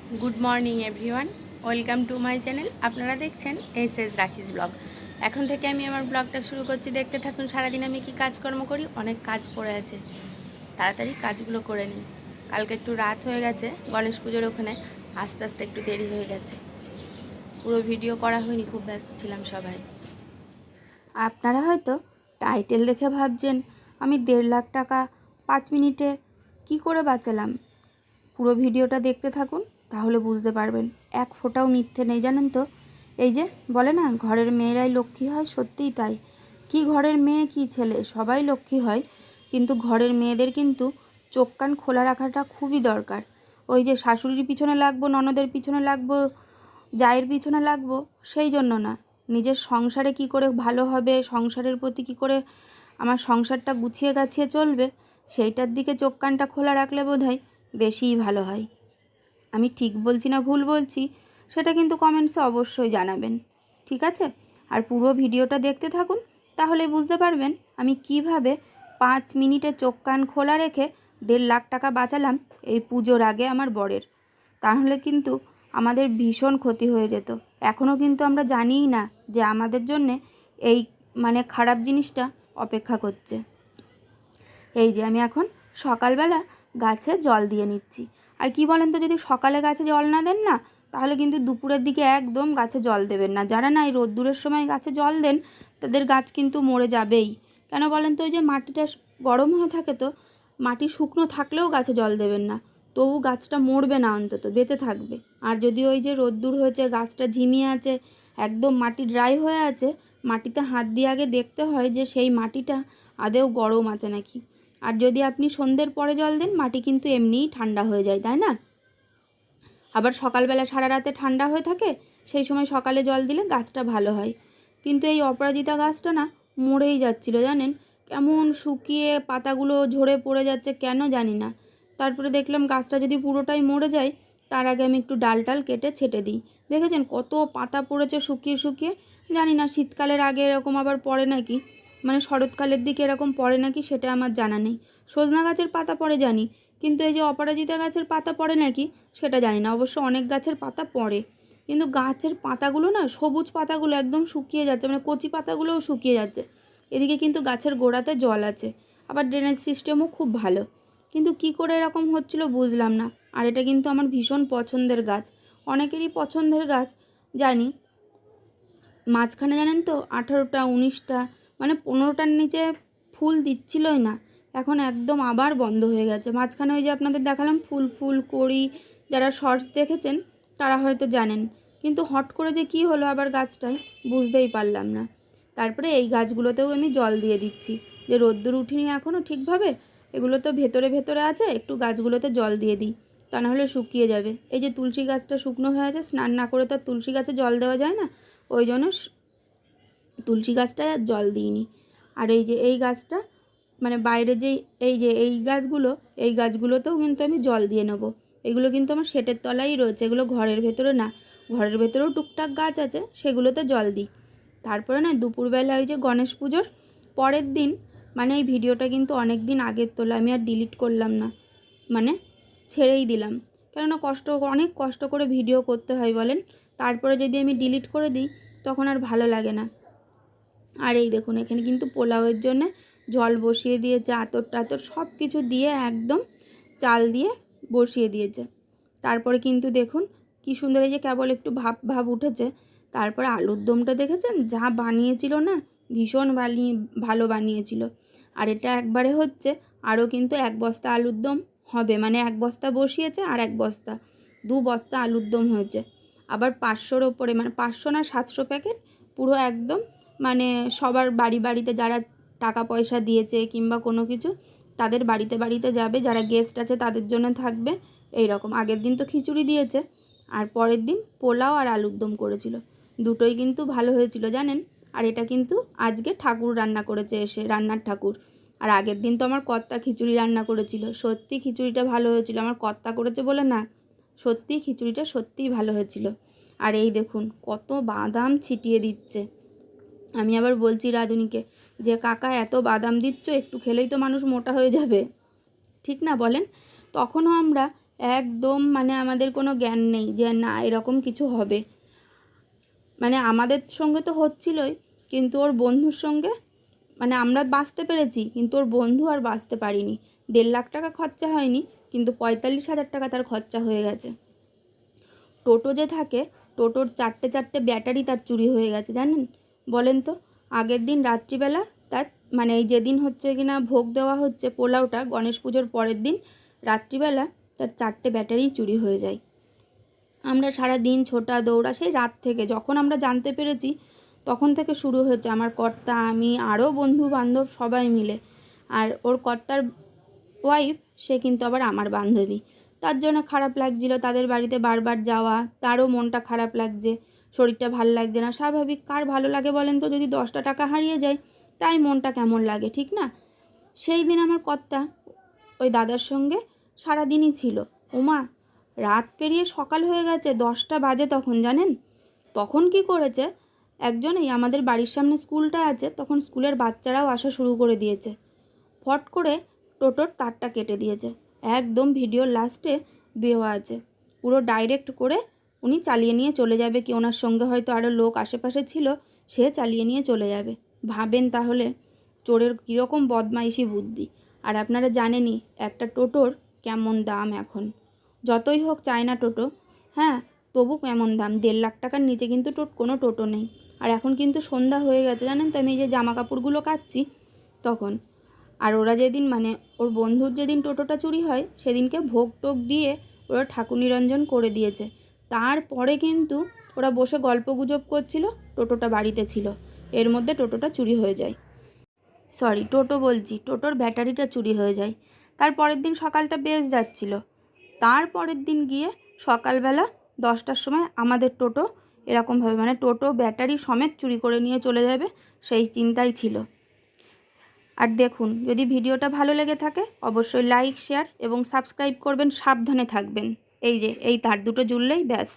Good morning everyone, welcome to my channel. আপনারা দেখছেন S রাখিস ব্লগ। এখন থেকে আমি আমার ব্লগটা শুরু করছি, দেখতে থাকুন। সারাদিন আমি কি কাজকর্ম করি, অনেক কাজ পড়ে আছে, তাড়াতাড়ি কাজগুলো করে নিই। কালকে একটু রাত হয়ে গেছে গণেশ পুজোর ওখানে, আস্তে আস্তে একটু দেরি হয়ে গেছে, পুরো ভিডিও করা হয়নি, খুব ব্যস্ত ছিলাম সবাই। আপনারা হয়তো টাইটেল দেখে ভাবছেন আমি 1.5 লাখ টাকা 5 মিনিটে কি করে বাঁচালাম। পুরো ভিডিওটা দেখতে থাকুন, তাহলে বুঝতে পারবেন। এক ফোঁটাও মিথ্যে নেই, জানেন তো। এই যে বলে না, ঘরের মেয়েরাই লক্ষ্মী হয়, সত্যিই তাই। কি ঘরের মেয়ে কি ছেলে সবাই লক্ষ্মী হয়, কিন্তু ঘরের মেয়েদের কিন্তু চোখ কান খোলা রাখাটা খুবই দরকার। ওই যে শাশুড়ির পিছনে লাগবো, ননদের পিছনে লাগবো, জায়ের পিছনে লাগবো, সেই জন্য না। নিজের সংসারে কি করে ভালো হবে, সংসারের প্রতি কি করে আমার সংসারটা গুছিয়ে গাছিয়ে চলবে, সেইটার দিকে চোখ কানটা খোলা রাখলে বোধহয় বেশিই ভালো হয়। আমি ঠিক বলছি না ভুল বলছি, সেটা কিন্তু কমেন্টসে অবশ্যই জানাবেন, ঠিক আছে? আর পুরো ভিডিওটা দেখতে থাকুন, তাহলেই বুঝতে পারবেন আমি কিভাবে 5 মিনিটে চোখ কান খোলা রেখে 1.5 লাখ টাকা বাঁচালাম এই পুজোর আগে আমার বরের। তাহলে কিন্তু আমাদের ভীষণ ক্ষতি হয়ে যেত। এখনও কিন্তু আমরা জানিই না যে আমাদের জন্যে এই খারাপ জিনিসটা অপেক্ষা করছে। এই যে আমি এখন সকালবেলা গাছে জল দিয়ে নিচ্ছি। আর কি বলেন তো, যদি সকালে গাছে জল না দেন না, তাহলে কিন্তু দুপুরের দিকে একদম গাছে জল দেবেন না। যারা না এই রোদ্দুরের সময় গাছে জল দেন, তাদের গাছ কিন্তু মরে যাবেই। কেন বলেন তো, ওই যে মাটিটা গরম হয়ে থাকে, তো মাটি শুকনো থাকলেও গাছে জল দেবেন না, তবু গাছটা মরবে না, অন্তত বেঁচে থাকবে। আর যদি ওই যে রোদ্দুর হয়েছে, গাছটা ঝিমিয়ে আছে, একদম মাটি ড্রাই হয়ে আছে, মাটিতে হাত দিয়ে আগে দেখতে হয় যে সেই মাটিটা আদেও গরম আছে নাকি। আর যদি আপনি সন্ধ্যের পরে জল দেন, মাটি কিন্তু এমনিই ঠান্ডা হয়ে যায়, তাই না? আবার সকালবেলা সারা রাতে ঠান্ডা হয়ে থাকে, সেই সময় সকালে জল দিলে গাছটা ভালো হয়। কিন্তু এই অপরাজিতা গাছটা না মরেই যাচ্ছিল, জানেন, কেমন শুকিয়ে পাতাগুলো ঝরে পড়ে যাচ্ছে, কেন জানি না। তারপরে দেখলাম গাছটা যদি পুরোটাই মরে যায়, তার আগে আমি একটু ডাল টাল কেটে ছেটে দিই। দেখেছেন কত পাতা পড়েছে শুকিয়ে শুকিয়ে। জানি না শীতকালের আগে এরকম আবার পড়ে নাকি, শরৎকালের দিকে এরকম পড়ে নাকি, সেটা আমার জানা নেই। সজনা গাছের পাতা পড়ে জানি, কিন্তু এই যে অপরাজিতা গাছের পাতা পড়ে নাকি সেটা জানি না। অবশ্য অনেক গাছের পাতা পড়ে, কিন্তু গাছের পাতাগুলো না, সবুজ পাতাগুলো একদম শুকিয়ে যাচ্ছে, কচি পাতাগুলোও শুকিয়ে যাচ্ছে। এদিকে কিন্তু গাছের গোড়াতে জল আছে, আবার ড্রেনেজ সিস্টেমও খুব ভালো, কিন্তু কি করে এরকম হচ্ছিল বুঝলাম না। আর এটা কিন্তু আমার ভীষণ পছন্দের গাছ, অনেকেরই পছন্দের গাছ জানি। মাঝখানে জানেন তো 18টা 19টা 15টার নিচে ফুল দিচ্ছিলই না, এখন একদম আবার বন্ধ হয়ে গেছে। মাঝখানে ওই যে আপনাদের দেখালাম ফুল ফুল করি, যারা শর্টস দেখেছেন তারা হয়তো জানেন, কিন্তু হট করে যে কি হলো আবার গাছটায় বুঝতেই পারলাম না। তারপরে এই গাছগুলোতেও আমি জল দিয়ে দিচ্ছি, যে রোদ্দুর উঠিনি এখনও ঠিকভাবে, এগুলো তো ভেতরে ভেতরে আছে, একটু গাছগুলোতে জল দিয়ে দিই, তা নাহলে শুকিয়ে যাবে। এই যে তুলসী গাছটা শুকনো হয়ে আছে, স্নান না করে তো আর তুলসী গাছে জল দেওয়া যায় না, ওই জন্য তুলসী গাছটায় আর জল দিইনি। আর এই যে এই গাছটা, বাইরে যেই এই যে এই গাছগুলো, এই গাছগুলোতেও কিন্তু আমি জল দিয়ে নেবো। এগুলো কিন্তু আমার শেটের তলায় রয়েছে, এগুলো ঘরের ভেতরে না, ঘরের ভেতরেও টুকটাক গাছ আছে, সেগুলোতে জল দিই। তারপরে না দুপুরবেলা ওই যে গণেশ পুজোর পরের দিন, এই ভিডিওটা কিন্তু অনেক দিন আগের তোলা, আমি আর ডিলিট করলাম না, ছেড়েই দিলাম। কেননা অনেক কষ্ট করে ভিডিও করতে হয় বলেন, তারপরে যদি আমি ডিলিট করে দিই তখন আর ভালো লাগে না। আর এই দেখুন, এখানে কিন্তু পোলাওয়ের জন্য জল বসিয়ে দিয়েছে, আতর টাতর সব কিছু দিয়ে একদম চাল দিয়ে বসিয়ে দিয়েছে। তারপরে কিন্তু দেখুন কি সুন্দর, এই যে কেবল একটু ভাব ভাব উঠেছে। তারপরে আলুর দমটা দেখেছেন, যা বানিয়েছিল না, ভীষণ ভালো বানিয়েছিল। আর এটা একবারে হচ্ছে, আরও কিন্তু 1 বস্তা আলুর দম হবে, 1 বস্তা বসিয়েছে আর 1 বস্তা, 2 বস্তা আলুর দম হয়েছে। আবার 500-র ওপরে, 500 না 700 প্যাকেট পুরো একদম, সবার বাড়ি বাড়িতে যারা টাকা পয়সা দিয়েছে কিংবা কোনো কিছু, তাদের বাড়িতে বাড়িতে যাবে, যারা গেস্ট আছে তাদের জন্য থাকবে। এই রকম আগের দিন তো খিচুড়ি দিয়েছে, আর পরের দিন পোলাও আর আলুর দম করেছিল, দুটোই কিন্তু ভালো হয়েছিল জানেন। আর এটা কিন্তু আজকে ঠাকুর রান্না করেছে, এসে রান্নার ঠাকুর। আর আগের দিন তো আমার কর্তা খিচুড়ি রান্না করেছিল, সত্যি খিচুড়িটা ভালো হয়েছিল, আমার কর্তা করেছে বলে না, সত্যি খিচুড়িটা সত্যিই ভালো হয়েছিল। আর এই দেখুন কত বাদাম ছিটিয়ে দিচ্ছে। আমি আবার বলছি রাঁধুনিকে যে কাকা এত বাদাম দিচ্ছ, একটু খেলেই তো মানুষ মোটা হয়ে যাবে, ঠিক না বলেন? তখনও আমরা একদম মানে আমাদের কোনো জ্ঞান নেই যে না এরকম কিছু হবে। মানে আমাদের সঙ্গে তো হচ্ছিলই, কিন্তু ওর বন্ধুর সঙ্গে মানে আমরা বাঁচতে পেরেছি, কিন্তু ওর বন্ধু আর বাঁচতে পারিনি। 1.5 লাখ টাকা খরচা হয়নি, কিন্তু 45,000 টাকা তার খরচা হয়ে গেছে। টোটো যে থাকে, টোটোর 4টে ব্যাটারি তার চুরি হয়ে গেছে, জানেন? বলেন তো, আগের দিন রাত্রিবেলা তার মানে এই যেদিন হচ্ছে কিনা ভোগ দেওয়া হচ্ছে পোলাওটা, গণেশ পুজোর পরের দিন রাত্রিবেলা তার 4টে ব্যাটারি চুরি হয়ে যায়। আমরা সারা দিন ছোটা দৌড়া, সেই রাত থেকে যখন আমরা জানতে পেরেছি তখন থেকে শুরু হয়েছে আমার কর্তা, আমি, আরও বন্ধু বান্ধব সবাই মিলে। আর ওর কর্তার ওয়াইফ, সে কিন্তু আবার আমার বান্ধবী। তার জন্য খারাপ লাগছিল তাদের বাড়িতে বারবার যাওয়া, তারও মনটা খারাপ লাগছে, শরীরটা ভালো লাগছে না। স্বাভাবিক, কার ভালো লাগে বলেন তো? যদি 10টা টাকা হারিয়ে যায় তাই মনটা কেমন লাগে, ঠিক না? সেই দিন আমার কর্তা ওই দাদার সঙ্গে সারাদিনই ছিল। ওমা, রাত পেরিয়ে সকাল হয়ে গেছে, 10টা বাজে তখন, জানেন? তখন কি করেছে, একজন এই আমাদের বাড়ির সামনে স্কুলটা আছে, তখন স্কুলের বাচ্চারাও আসা শুরু করে দিয়েছে। ফট করে টোটোর তারটা কেটে দিয়েছে, একদম ভিডিওর লাস্টে দেওয়া আছে। পুরো ডাইরেক্ট করে উনি চালিয়ে নিয়ে চলে যাবে, কি ওনার সঙ্গে হয়তো আরও লোক আশেপাশে ছিল, সে চালিয়ে নিয়ে চলে যাবে। ভাবেন তাহলে চোরের কীরকম বদমাইশি বুদ্ধি। আর আপনারা জানেনই একটা টোটোর কেমন দাম এখন, যতই হোক চায়না টোটো, হ্যাঁ, তবু কেমন দাম। 1.5 লাখ টাকার নিচে কিন্তু কোনো টোটো নেই। আর এখন কিন্তু সন্ধ্যা হয়ে গেছে, জানেন তো? আমি এই যে জামা কাপড়গুলো কাচ্ছি তখন, আর ওরা যেদিন মানে ওর বন্ধুর যেদিন টোটোটা চুরি হয় সেদিনকে ভোগ টোগ দিয়ে ওরা ঠাকুর নিরঞ্জন করে দিয়েছে। তারপরে কিন্তু ওরা বসে গল্প গুজব করছিল, টোটোটা বাড়িতে ছিল, এর মধ্যে টোটোটা চুরি হয়ে যায়। সরি, টোটো বলছি, টোটোর ব্যাটারিটা চুরি হয়ে যায়। তারপরের দিন সকালটা বেশ যাচ্ছিল, তারপরের দিন গিয়ে সকালবেলা 10টার সময় আমাদের টোটো এরকমভাবে মানে টোটো ব্যাটারি সমেত চুরি করে নিয়ে চলে যাবে, সেই চিন্তাই ছিল। আর দেখুন, যদি ভিডিওটা ভালো লেগে থাকে অবশ্যই লাইক, শেয়ার এবং সাবস্ক্রাইব করবেন। সাবধানে থাকবেন। এই যে এই তার দুটো জুড়লেই ব্যাস।